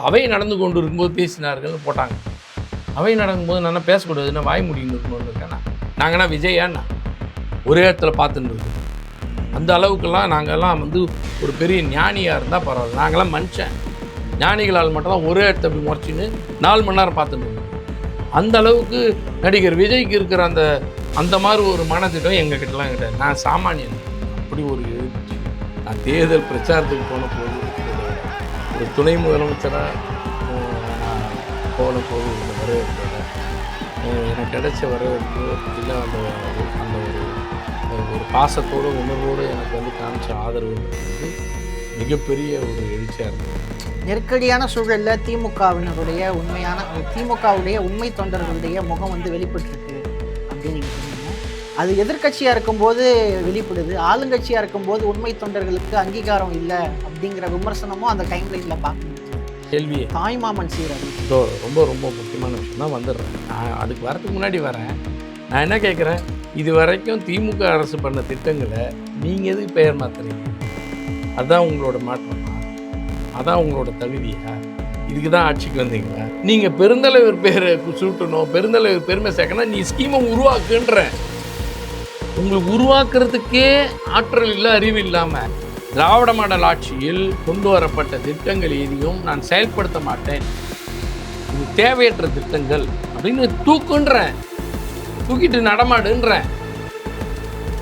அவை நடந்து கொண்டு இருக்கும்போது பேசினார்கள்னு போட்டாங்க. அவை நடக்கும்போது நான் பேசக்கூடாது, நான் வாய் முடின்னு இருக்கணும்னு இருக்கேன்னா நாங்கன்னா விஜயாண்ணா ஒரே இடத்துல பார்த்துட்டு இருக்கோம். அந்த அளவுக்கெல்லாம் நாங்கள்லாம் வந்து ஒரு பெரிய ஞானியாக இருந்தால் பரவாயில்ல. நாங்கள்லாம் மனுஷன் ஞானிகளால் மட்டும்தான் ஒரே இடத்த அப்படி முறைச்சின்னு 4 மணி நேரம் பார்த்துட்டு இருக்கோம். அந்த அளவுக்கு நடிகர் விஜய்க்கு இருக்கிற அந்த மாதிரி ஒரு மனத்திட்டம் எங்கள் கிட்டலாம் கிடையாது. நான் சாமானியன். அப்படி ஒரு எழுச்சி. நான் தேர்தல் பிரச்சாரத்துக்கு போன போது ஒரு துணை முதலமைச்சராக போன போது இந்த வரவேற்போட எனக்கு கிடைச்ச வரவேற்பு இல்லை அந்த ஒரு பாசத்தோடு உணர்வோடு எனக்கு வந்து காமிச்ச ஆதரவு வந்து மிகப்பெரிய ஒரு எழுச்சியாக இருந்தது. நெருக்கடியான சூழலில் திமுகவினருடைய உண்மை தொண்டர்களுடைய முகம் வந்து வெளிப்பட்டுருக்கு அப்படின்னு நீங்கள் சொன்னீங்க. அது எதிர்கட்சியாக இருக்கும்போது வெளிப்படுது, ஆளுங்கட்சியாக இருக்கும்போது உண்மை தொண்டர்களுக்கு அங்கீகாரம் இல்லை அப்படிங்கிற விமர்சனமும் அந்த டைம்லைனில் பார்க்க கேள்வி தாய்மாமன் சீரடி ரொம்ப ரொம்ப முக்கியமான விஷயம் தான். வந்துடுறேன். நான் அதுக்கு வரதுக்கு முன்னாடி வரேன். நான் என்ன கேட்குறேன், இது வரைக்கும் திமுக அரசு பண்ண திட்டங்களை நீங்கள் எதுக்கு பெயர் மாற்றுறீங்க? அதுதான் உங்களோட மாற்றமா? அதான் உங்களோட தகுதியா? இதுக்கு தான் ஆட்சிக்கு வந்தீங்களா? நீங்கள் பெருந்தலைவர் பேரை சுட்டணும், பெருந்தலைவர் பெருமை சேர்க்கணும், நீ ஸ்கீமை உருவாக்குன்ற. உங்களுக்கு உருவாக்குறதுக்கே ஆற்றல் இல்லை, அறிவு இல்லாமல் திராவிட மாடல் ஆட்சியில் கொண்டு வரப்பட்ட திட்டங்கள் எதையும் நான் செயல்படுத்த மாட்டேன், இது தேவையற்ற திட்டங்கள் அப்படின்னு தூக்குன்றேன், தூக்கிட்டு நடமாடுன்றேன்.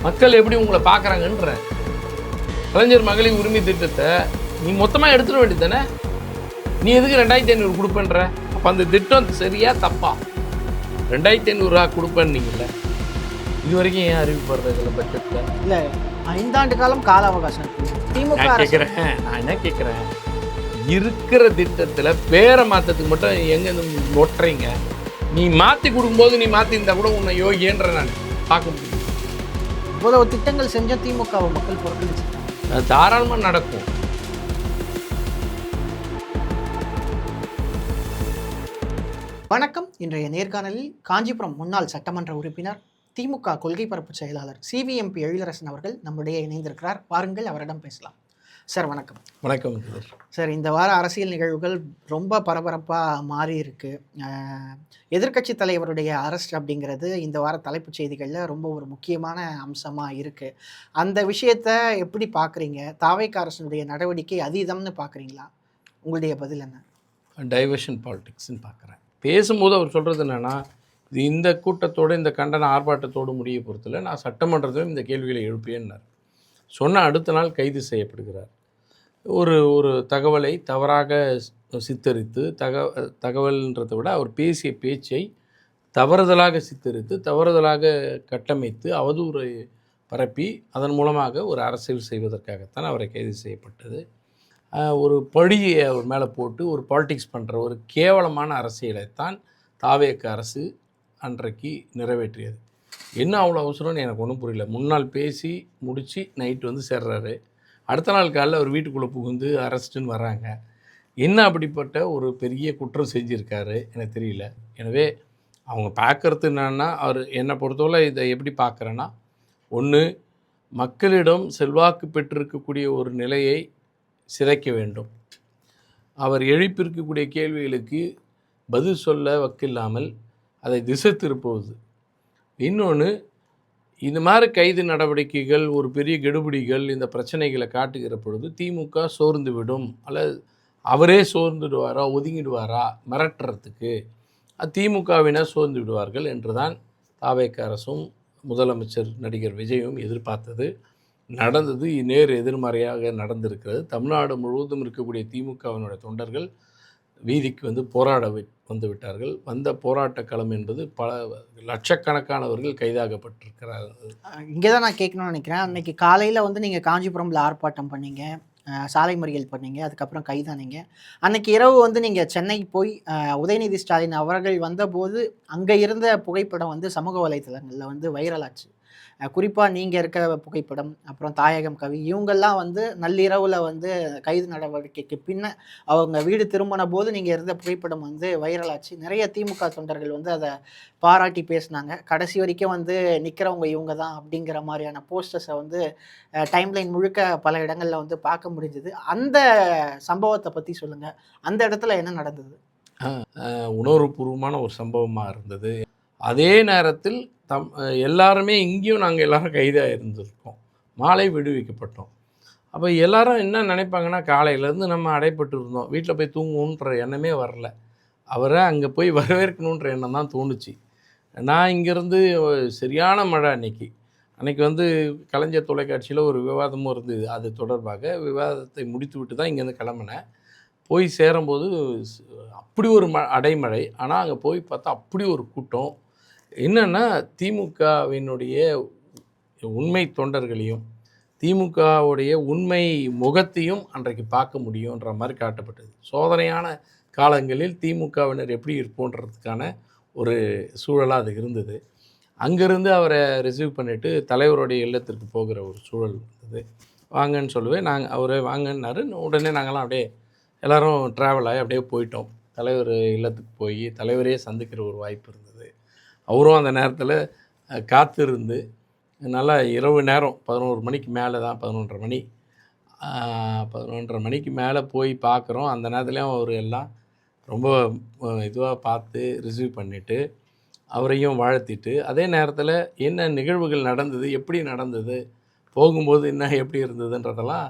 மக்கள் எப்படி உங்களை பார்க்குறாங்கன்றேன். கலைஞர் மகளிர் உரிமை திட்டத்தை நீ மொத்தமாக எடுத்துட வேண்டியது தானே? நீ எதுக்கு 2500 கொடுப்பேன்ற? அப்போ அந்த திட்டம் சரியா தப்பா? 2500 கொடுப்பேன்னீங்கல்ல, இது வரைக்கும் ஏன் அறிவிப்படுறது இல்லை பட்ஜெட்டில்? இல்லை, 5 ஆண்டு காலம் கால அவகாசம் திமுக. நான் என்ன கேட்குறேன், இருக்கிற திட்டத்தில் பேரை மாற்றத்துக்கு மட்டும் எங்கே நொட்டுறீங்க? நீ மாற்றி கொடுக்கும்போது நீ மாற்றிருந்தா கூட உன்னை யோகின்ற நான் பார்க்க முடியும். இவ்வளவு திட்டங்கள் செஞ்ச திமுகவை மக்கள் புறக்கணிச்சு அது தாராளமாக நடக்கும். வணக்கம். இன்றைய நேர்காணலில் காஞ்சிபுரம் முன்னாள் சட்டமன்ற உறுப்பினர், திமுக கொள்கை பரப்பு செயலாளர் சிவிஎம்பி எழிலரசன் அவர்கள் நம்முடைய இணைந்திருக்கிறார். வாருங்கள், அவரிடம் பேசலாம். சார் வணக்கம். வணக்கம் சார். இந்த வார அரசியல் நிகழ்வுகள் ரொம்ப பரபரப்பாக மாறி இருக்கு. எதிர்க்கட்சி தலைவருடைய அரெஸ்ட் அப்படிங்கிறது இந்த வார தலைப்புச் செய்திகளில் ரொம்ப ஒரு முக்கியமான அம்சமாக இருக்குது. அந்த விஷயத்தை எப்படி பார்க்குறீங்க? தாவேகா அரசினுடைய நடவடிக்கை அதீதம்னு பார்க்குறீங்களா? உங்களுடைய பதில் என்ன? டைவர்ஷன் பாலிடிக்ஸ்ன்னு பார்க்குறேன். பேசும்போது அவர் சொல்கிறது என்னென்னா, இது இந்த கூட்டத்தோடு இந்த கண்டன ஆர்ப்பாட்டத்தோடு முடிய பொறுத்தல நான் சட்டமன்றத்திலும் இந்த கேள்விகளை எழுப்பியேன்னார். சொன்ன அடுத்த நாள் கைது செய்யப்படுகிறார். ஒரு தகவலை தவறாக சித்தரித்து, தகவல்ன்றதை விட அவர் பேசிய பேச்சை தவறுதலாக சித்தரித்து, தவறுதலாக கட்டமைத்து, அவதூறை பரப்பி, அதன் மூலமாக ஒரு அரசியல் செய்வதற்காகத்தான் அவரை கைது செய்யப்பட்டது. ஒரு பழியை அவர் மேலே போட்டு ஒரு பாலிடிக்ஸ் பண்ணுற ஒரு கேவலமான அரசியலைத்தான் தாவேகா அரசு அன்றைக்கு நிறைவேற்றியது. என்ன அவ்வளோ அவசரம்னு எனக்கு ஒன்றும் புரியல. முன்னாள் பேசி முடித்து நைட்டு வந்து சேர்றாரு. அடுத்த நாள் காலையில் அவர் வீட்டுக்குள்ளே புகுந்து அரெஸ்ட்டுன்னு வராங்க. என்ன அப்படிப்பட்ட ஒரு பெரிய குற்றம் செஞ்சுருக்காரு எனக்கு தெரியல. எனவே அவங்க பார்க்குறது என்னன்னா, அவர் என்னை பொறுத்தவரை இதை எப்படி பார்க்குறேன்னா, ஒன்று, மக்களிடம் செல்வாக்கு பெற்றிருக்கக்கூடிய ஒரு நிலையை சிதைக்க வேண்டும். அவர் எழுப்பியிருக்கக்கூடிய கேள்விகளுக்கு பதில் சொல்ல வக்கில்லாமல் அதை திசை திருப்புவது. இன்னொன்று, இந்த மாதிரி கைது நடவடிக்கைகள், ஒரு பெரிய கெடுபிடிகள், இந்த பிரச்சனைகளை காட்டுகிற பொழுது திமுக சோர்ந்து விடும், அல்லது அவரே சோர்ந்துடுவாரா, ஒதுங்கிடுவாரா மிரட்டுறதுக்கு, திமுகவினர் சோர்ந்து விடுவார்கள் என்றுதான் தாவேகா அரசும் முதலமைச்சர் நடிகர் விஜயும் எதிர்பார்த்தது. நடந்தது நேர் எதிர்மறையாக நடந்திருக்கிறது. தமிழ்நாடு முழுவதும் இருக்கக்கூடிய திமுகவினுடைய தொண்டர்கள் வீதிக்கு வந்து போராட வந்து விட்டார்கள். வந்த போராட்ட களம் என்பது பல லட்சக்கணக்கானவர்கள் கைதாகப்பட்டிருக்கிறார்கள். இங்கே தான் நான் கேட்கணும்னு நினைக்கிறேன். அன்றைக்கி காலையில் வந்து நீங்கள் காஞ்சிபுரமில் ஆர்ப்பாட்டம் பண்ணீங்க, சாலை மறியல் பண்ணீங்க, அதுக்கப்புறம் கைதானீங்க. அன்றைக்கி இரவு வந்து நீங்கள் சென்னை போய் உதயநிதி ஸ்டாலின் அவர்கள் வந்தபோது அங்கே இருந்த புகைப்படம் வந்து சமூக வலைத்தளங்களில் வந்து வைரல் ஆச்சு. குறிப்பாக நீங்கள் இருக்க புகைப்படம், அப்புறம் தாயகம் கவி இவங்கெல்லாம் வந்து நள்ளிரவில் வந்து கைது நடவடிக்கைக்கு பின்ன அவங்க வீடு திரும்பின போது நீங்கள் இருந்த புகைப்படம் வந்து வைரல் ஆச்சு. நிறைய திமுக தொண்டர்கள் வந்து அதை பாராட்டி பேசினாங்க. கடைசி வரைக்கும் வந்து நிற்கிறவங்க இவங்க தான் அப்படிங்கிற மாதிரியான போஸ்டர்ஸை வந்து டைம்லைன் முழுக்க பல இடங்களில் வந்து பார்க்க முடிஞ்சது. அந்த சம்பவத்தை பற்றி சொல்லுங்கள். அந்த இடத்துல என்ன நடந்தது? உணர்வுபூர்வமான ஒரு சம்பவமாக இருந்தது. அதே நேரத்தில் எல்லாருமே இங்கேயும் நாங்கள் எல்லாரும் கைதாக இருந்திருக்கோம். மாலை விடுவிக்கப்பட்டோம். அப்போ எல்லாரும் என்ன நினைப்பாங்கன்னா, காலையிலேருந்து நம்ம அடைப்பட்டு இருந்தோம், வீட்டில் போய் தூங்குவோன்ற எண்ணமே வரல. அவரை அங்கே போய் வரவேற்கணுன்ற எண்ணம் தான் தோணுச்சு. நான் இங்கேருந்து சரியான மழை அன்னைக்கு வந்து கலைஞர் தொலைக்காட்சியில் ஒரு விவாதமும் இருந்தது. அது தொடர்பாக விவாதத்தை முடித்து விட்டு தான் இங்கேருந்து கிளம்புனேன். போய் சேரும்போது அப்படி ஒரு அடைமழை. ஆனால் அங்கே போய் பார்த்தா அப்படி ஒரு கூட்டம். என்னென்னா திமுகவினுடைய உண்மை தொண்டர்களையும் திமுகவுடைய உண்மை முகத்தையும் அன்றைக்கு பார்க்க முடியுன்ற மாதிரி காட்டப்பட்டது. சோதனையான காலங்களில் திமுகவினர் எப்படி இருப்போன்றதுக்கான ஒரு சூழலாக அது இருந்தது. அங்கேருந்து அவரை ரிசீவ் பண்ணிவிட்டு தலைவருடைய இல்லத்திற்கு போகிற ஒரு சூழல் இருந்தது. வாங்கன்னு சொல்லுவேன். அவரை வாங்கன்னாரு. உடனே நாங்கள்லாம் அப்படியே எல்லோரும் ட்ராவல் ஆகி அப்படியே போயிட்டோம். தலைவர் இல்லத்துக்கு போய் தலைவரையே சந்திக்கிற ஒரு வாய்ப்பு இருந்தது. அவரும் அந்த நேரத்தில் காத்திருந்து நல்லா இரவு நேரம் 11 மணிக்கு மேலே தான், 11:30 மணி 11:30 மணிக்கு மேலே போய் பார்க்குறோம். அந்த நேரத்துலேயும் அவர் எல்லாம் ரொம்ப இதுவாக பார்த்து ரிசீவ் பண்ணிவிட்டு அவரையும் வாழ்த்திட்டு, அதே நேரத்தில் என்ன நிகழ்வுகள் நடந்தது, எப்படி நடந்தது, போகும்போது என்ன எப்படி இருந்ததுன்றதெல்லாம்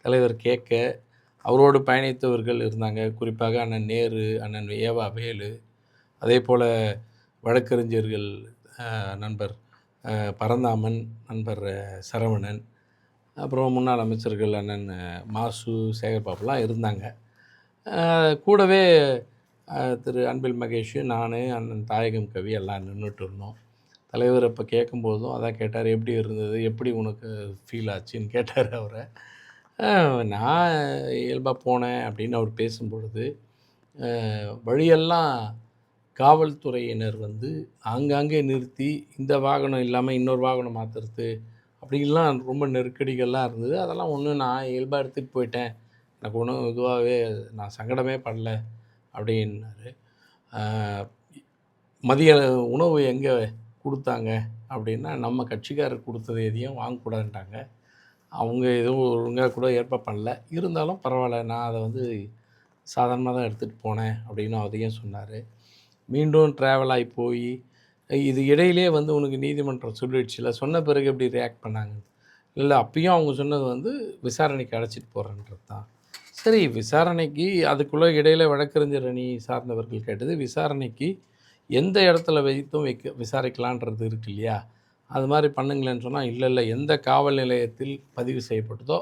தலைவர் கேட்க, அவரோடு பயணித்தவர்கள் இருந்தாங்க. குறிப்பாக அண்ணன் நேரு, அண்ணன் ஏவா வேலு, அதே போல் வழக்கறிஞர்கள் நண்பர் பரந்தாமன், நண்பர் சரவணன், அப்புறம் முன்னாள் அமைச்சர்கள் அண்ணன் மாசு, சேகர்பாபுலாம் இருந்தாங்க. கூடவே திரு அன்பில் மகேஷ், நான், அண்ணன் தாயகம் கவி எல்லாம் நின்றுட்டு இருந்தோம். தலைவர் அப்போ கேட்கும்போதும் அதான் கேட்டார், எப்படி இருந்தது, எப்படி உனக்கு ஃபீல் ஆச்சுன்னு கேட்டார் அவரை. நான் இயல்பாக போனேன் அப்படின்னு அவர் பேசும்பொழுது, வழியெல்லாம் காவல்துறையினர் வந்து ஆங்காங்கே நிறுத்தி இந்த வாகனம் இல்லாமல் இன்னொரு வாகனம் மாற்றுறது அப்படின்லாம் ரொம்ப நெருக்கடிகள்லாம் இருந்தது. அதெல்லாம் ஒன்றும் நான் இயல்பாக எடுத்துகிட்டு போயிட்டேன், எனக்கு ஒன்றும் இதுவாகவே நான் சங்கடமே படல அப்படின்னாரு. மதிய உணவு எங்கே கொடுத்தாங்க அப்படின்னா, நம்ம கட்சிக்காரர் கொடுத்தது எதையும் வாங்கக்கூடாதுன்ட்டாங்க. அவங்க எதுவும் ஒழுங்காக கூட ஏற்பாடு பண்ணல. இருந்தாலும் பரவாயில்ல, நான் அதை வந்து சாதாரணமாக தான் எடுத்துகிட்டு போனேன் அப்படின்னு அதையும் சொன்னார். மீண்டும் ட்ராவல் ஆகி போய் இது இடையிலே வந்து உனக்கு நீதிமன்றம் சொல்லிடுச்சுல, சொன்ன பிறகு எப்படி ரியாக்ட் பண்ணாங்க? இல்லை, அப்பயும் அவங்க சொன்னது வந்து விசாரணைக்கு அழைச்சிட்டு போகிறேன்றது தான். சரி, விசாரணைக்கு அதுக்குள்ளே இடையில வழக்கறிஞர் அணி சார்ந்தவர்கள் கேட்டது, விசாரணைக்கு எந்த இடத்துல வைத்தும் விசாரிக்கலான்றது இருக்கு இல்லையா, அது மாதிரி பண்ணுங்களேன்னு சொன்னால், இல்லை எந்த காவல் நிலையத்தில் பதிவு செய்யப்பட்டதோ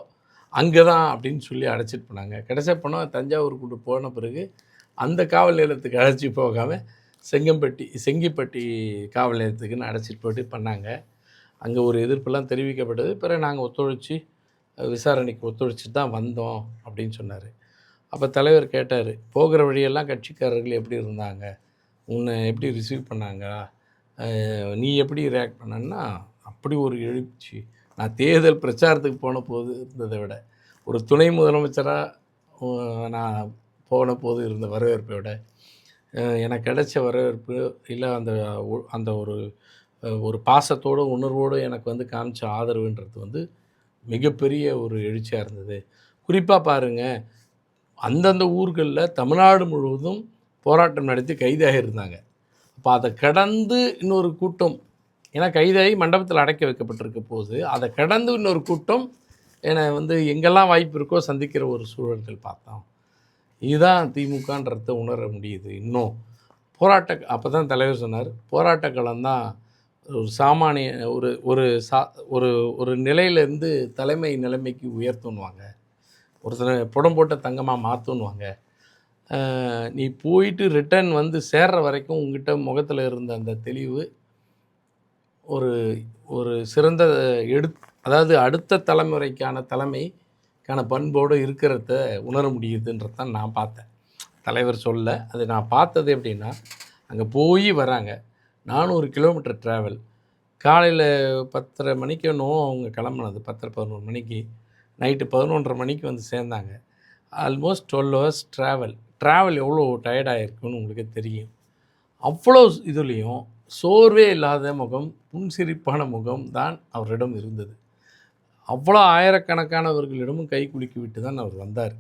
அங்கே தான் அப்படின்னு சொல்லி அழைச்சிட்டு போனாங்க. கடைசியாக போனால் தஞ்சாவூருக்கு போன பிறகு அந்த காவல் நிலையத்துக்கு அழைச்சி போகாமல் செங்கிப்பட்டி காவல் நிலையத்துக்குன்னு அழைச்சிட்டு போய்ட்டு பண்ணாங்க. அங்கே ஒரு எதிர்ப்பெல்லாம் தெரிவிக்கப்பட்டது. பிறகு நாங்கள் ஒத்துழைச்சி விசாரணைக்கு ஒத்துழைச்சி தான் வந்தோம் அப்படின்னு சொன்னார். அப்போ தலைவர் கேட்டார், போகிற வழியெல்லாம் கட்சிக்காரர்கள் எப்படி இருந்தாங்க, உன்னை எப்படி ரிசீவ் பண்ணாங்க, நீ எப்படி ரியாக்ட் பண்ணன்னா, அப்படி ஒரு எழுச்சி. நான் தேர்தல் பிரச்சாரத்துக்கு போன போது இருந்ததை விட, ஒரு துணை முதலமைச்சராக நான் போன போது இருந்த வரவேற்பை விட, எனக்கு கிடைச்ச வரவேற்பு இல்லை அந்த அந்த ஒரு பாசத்தோடு உணர்வோடு எனக்கு வந்து காமிச்ச ஆதரவுன்றது வந்து மிகப்பெரிய ஒரு எழுச்சியாக இருந்தது. குறிப்பாக பாருங்கள், அந்தந்த ஊர்களில் தமிழ்நாடு முழுவதும் போராட்டம் நடத்தி கைதாக இருந்தாங்க. அப்போ அதை கடந்து இன்னொரு கூட்டம், ஏன்னா கைதாகி மண்டபத்தில் அடைக்க வைக்கப்பட்டிருக்க போது அதை கடந்து இன்னொரு கூட்டம் என்னை வந்து எங்கெல்லாம் வாய்ப்பு இருக்கோ சந்திக்கிற ஒரு சூழல்கள் பார்த்தோம். இதுதான் திமுகன்றத உணர முடியுது. இன்னும் அப்போ தான் தலைவர் சொன்னார், போராட்ட களம்தான் ஒரு சாமானிய ஒரு நிலையிலேருந்து தலைமை நிலைமைக்கு உயர்த்துன்னுவாங்க, ஒருத்தனை புடம் போட்ட தங்கமாக மாற்றுன்னுவாங்க. நீ போயிட்டு ரிட்டர்ன் வந்து சேர்ற வரைக்கும் உங்ககிட்ட முகத்தில் இருந்த அந்த தெளிவு ஒரு சிறந்த அதாவது அடுத்த தலைமுறைக்கான தலைமைக்கான பண்போடு இருக்கிறத உணர முடியுதுன்றது தான் நான் பார்த்தேன். தலைவர் சொல்ல அது நான் பார்த்தது எப்படின்னா, அங்கே போய் வராங்க 400 கிலோமீட்டர் ட்ராவல், காலையில் 10:30 மணிக்கு என்னவோ அவங்க கிளம்புனது, 10:30 11 மணிக்கு. நைட்டு 11:30 மணிக்கு வந்து சேர்ந்தாங்க. ஆல்மோஸ்ட் 12 ஹவர்ஸ் ட்ராவல் எவ்வளோ டயர்ட் ஆகிருக்குன்னு உங்களுக்கே தெரியும். அவ்வளோ இதுலேயும் சோர்வே இல்லாத முகம், புன்சிரிப்பான முகம் தான் அவரிடம் இருந்தது. அவ்வளோ ஆயிரக்கணக்கானவர்களிடமும் கை குலுக்கி விட்டு தான் அவர் வந்தார்.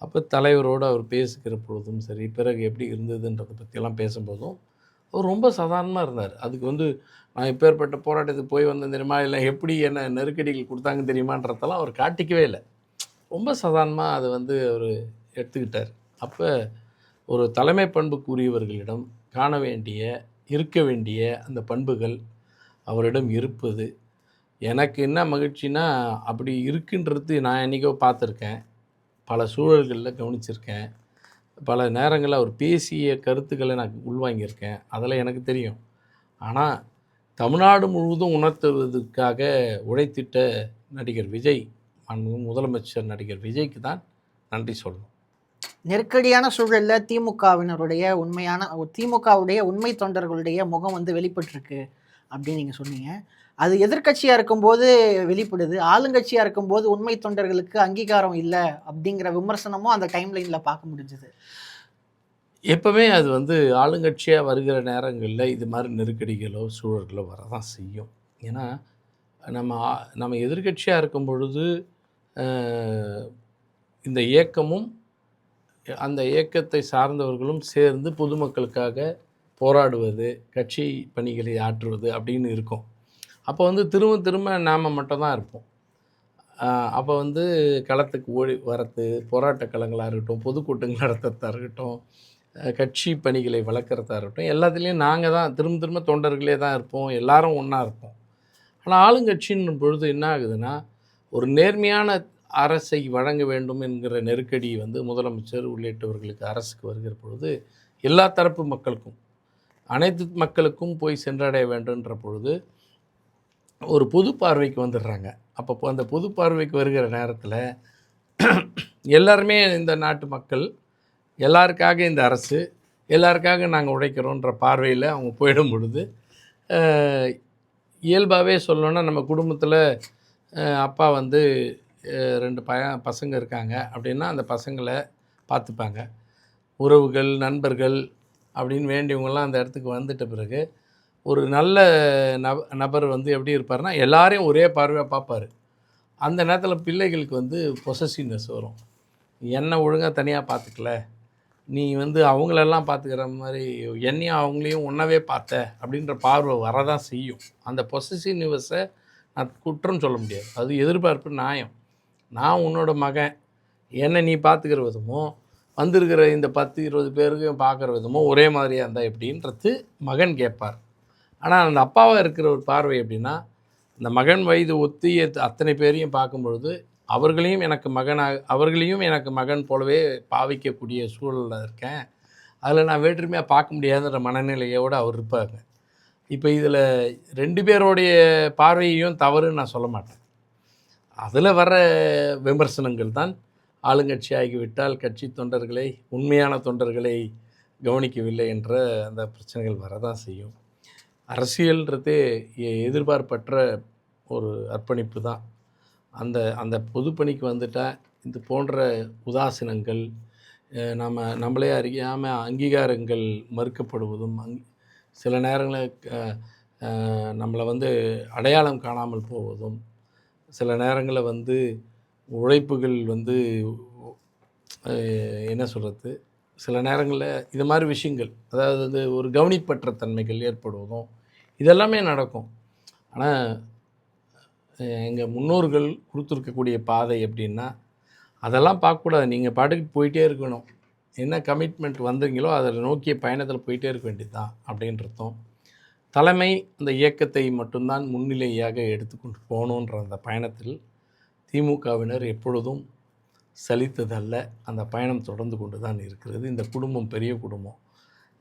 அப்போ தலைவரோடு அவர் பேசுகிற பொழுதும் சரி, பிறகு எப்படி இருந்ததுன்றதை பற்றியெல்லாம் பேசும்போதும் அவர் ரொம்ப சாதாரணமாக இருந்தார். அதுக்கு வந்து நான் இப்பேற்பட்ட போராட்டத்துக்கு போய் வந்தேன் தெரியுமா, இல்லை எப்படி என்ன நெருக்கடிகள் கொடுத்தாங்க தெரியுமான்றதெல்லாம் அவர் காட்டிக்கவே இல்லை. ரொம்ப சாதாரணமாக அதை வந்து அவர் எடுத்துக்கிட்டார். அப்போ ஒரு தலைமை பண்புக்குரியவர்களிடம் காண வேண்டிய, இருக்க வேண்டிய அந்த பண்புகள் அவரிடம் இருப்பது எனக்கு என்ன மகிழ்ச்சின்னா, அப்படி இருக்குன்றது நான் என்றைக்கோ பார்த்துருக்கேன். பல சூழல்களில் கவனிச்சிருக்கேன். பல நேரங்களில் அவர் பேசிய கருத்துக்களை நான் உள்வாங்கியிருக்கேன். அதெல்லாம் எனக்கு தெரியும். ஆனால் தமிழ்நாடு முழுவதும் உணர்த்துவதற்காக உழைத்திட்ட நடிகர் விஜய், முதலமைச்சர் நடிகர் விஜய்க்கு தான் நன்றி சொல்லணும். நெருக்கடியான சூழல்ல திமுகவுடைய உண்மை தொண்டர்களுடைய முகம் வந்து வெளிப்பட்டிருக்கு அப்படின்னு நீங்கள் சொன்னீங்க. அது எதிர்க்கட்சியாக இருக்கும்போது வெளிப்படுது, ஆளுங்கட்சியாக இருக்கும்போது உண்மை தொண்டர்களுக்கு அங்கீகாரம் இல்லை அப்படிங்கிற விமர்சனமும் அந்த டைம்லைனில் பார்க்க முடிஞ்சது. எப்போவுமே அது வந்து ஆளுங்கட்சியாக வருகிற நேரங்களில் இது மாதிரி நெருக்கடிகளோ சூழல்களோ வரதான் செய்யும். ஏன்னா நம்ம எதிர்க்கட்சியாக இருக்கும் பொழுது இந்த இயக்கமும் அந்த இயக்கத்தை சார்ந்தவர்களும் சேர்ந்து பொதுமக்களுக்காக போராடுவது, கட்சி பணிகளை ஆற்றுவது அப்படின்னு இருக்கும். அப்போ வந்து திரும்ப திரும்ப நாம் மட்டும்தான் இருப்போம். அப்போ வந்து களத்துக்கு ஓடி வரத்து, போராட்ட களங்களாக இருக்கட்டும், பொதுக்கூட்டங்கள் நடத்துறதா இருக்கட்டும், கட்சி பணிகளை வளர்க்குறதா இருக்கட்டும், எல்லாத்துலேயும் நாங்கள் தான் திரும்ப திரும்ப தொண்டர்களே தான் இருப்போம், எல்லாரும் ஒன்றா இருப்போம். ஆனால் ஆளுங்கட்சின்னும் பொழுது என்ன ஆகுதுன்னா, ஒரு நேர்மையான அரசை வழங்க வேண்டும் என்கிற நெருக்கடி வந்து முதலமைச்சர் உள்ளிட்டவர்களுக்கு அரசுக்கு வருகிற பொழுது எல்லா தரப்பு மக்களுக்கும், அனைத்து மக்களுக்கும் போய் சென்றடைய வேண்டுன்ற பொழுது ஒரு பொது பார்வைக்கு வந்துடுறாங்க. அப்போ அந்த பொது பார்வைக்கு வருகிற நேரத்தில் எல்லாருமே இந்த நாட்டு மக்கள், எல்லாருக்காக இந்த அரசு, எல்லாருக்காக நாங்கள் உழைக்கிறோன்ற பார்வையில் அவங்க போயிடும் பொழுது, இயல்பாகவே சொல்லணுன்னா நம்ம குடும்பத்தில் அப்பா வந்து 2 பசங்க இருக்காங்க அப்படின்னா அந்த பசங்களை பார்த்துப்பாங்க. உறவுகள், நண்பர்கள் அப்படின்னு வேண்டியவங்களாம் அந்த இடத்துக்கு வந்துட்ட பிறகு ஒரு நல்ல நபர் வந்து எப்படி இருப்பார்னா, எல்லாரையும் ஒரே பார்வையாக பார்ப்பார். அந்த நேரத்தில் பிள்ளைகளுக்கு வந்து பொசசிவ்னஸ் வரும். என்னை ஒழுங்காக தனியாக பார்த்துக்கல, நீ வந்து அவங்களெல்லாம் பார்த்துக்கிற மாதிரி என்னையும் அவங்களையும் ஒன்றாவே பார்த்த அப்படின்ற பார்வை வரதான் செய்யும். அந்த பொசசிவ்னஸை நான் குற்றம் சொல்ல முடியாது. அது எதிர்பார்ப்பு நியாயம். நான் உன்னோட மகன், என்னை நீ பார்த்துக்கிற விதமும் வந்திருக்கிற இந்த 10-20 பேருக்கும் பார்க்குற விதமும் ஒரே மாதிரியாக இருந்தால் எப்படின்றது மகன் கேட்பார். ஆனால் அந்த அப்பாவாக இருக்கிற ஒரு பார்வை எப்படின்னா, இந்த மகன் வயது ஒத்திய அத்தனை பேரையும் பார்க்கும்பொழுது அவர்களையும் எனக்கு மகன் போலவே பாவிக்கக்கூடிய சூழலில் இருக்கேன். அதில் நான் வேற்றுமையாக பார்க்க முடியாதுன்ற மனநிலையோடு அவர் இருப்பாங்க. இப்போ இதில் 2 பேருடைய பார்வையையும் தவறுன்னு நான் சொல்ல மாட்டேன். அதில் வர விமர்சனங்கள் தான் ஆளுங்கட்சி ஆகிவிட்டால் கட்சி தொண்டர்களை, உண்மையான தொண்டர்களை கவனிக்கவில்லை என்ற அந்த பிரச்சனைகள் வரதான் செய்யும். அரசியல்ன்றதே எதிர்பார்ப்பற்ற ஒரு அர்ப்பணிப்பு தான். அந்த பொதுப்பணிக்கு வந்துட்டால் இது போன்ற உதாசீனங்கள், நம்மளே அறியாமல் அங்கீகாரங்கள் மறுக்கப்படுவதும், சில நேரங்களில் நம்மளை வந்து அடையாளம் காணாமல் போவதும், சில நேரங்களில் வந்து உழைப்புகள் வந்து என்ன சொல்கிறது, சில நேரங்களில் இது மாதிரி விஷயங்கள், அதாவது வந்து ஒரு கவனிப்பற்ற தன்மைகள் ஏற்படுவதும் இதெல்லாமே நடக்கும். ஆனால் எங்கள் முன்னோர்கள் கொடுத்துருக்கக்கூடிய பாதை எப்படின்னா, அதெல்லாம் பார்க்கக்கூடாது. நீங்கள் பாட்டுக்கு போயிட்டே இருக்கணும். என்ன கமிட்மெண்ட் வந்தீங்களோ அதில் நோக்கிய பயணத்தில் போயிட்டே இருக்க வேண்டியது தான் அப்படின்றதும், தலைமை அந்த இயக்கத்தை மட்டும்தான் முன்னிலையாக எடுத்துக்கொண்டு போகணுன்ற அந்த பயணத்தில் திமுகவினர் எப்பொழுதும் சலித்ததல்ல. அந்த பயணம் தொடர்ந்து கொண்டு தான் இருக்கிறது. இந்த குடும்பம் பெரிய குடும்பம்.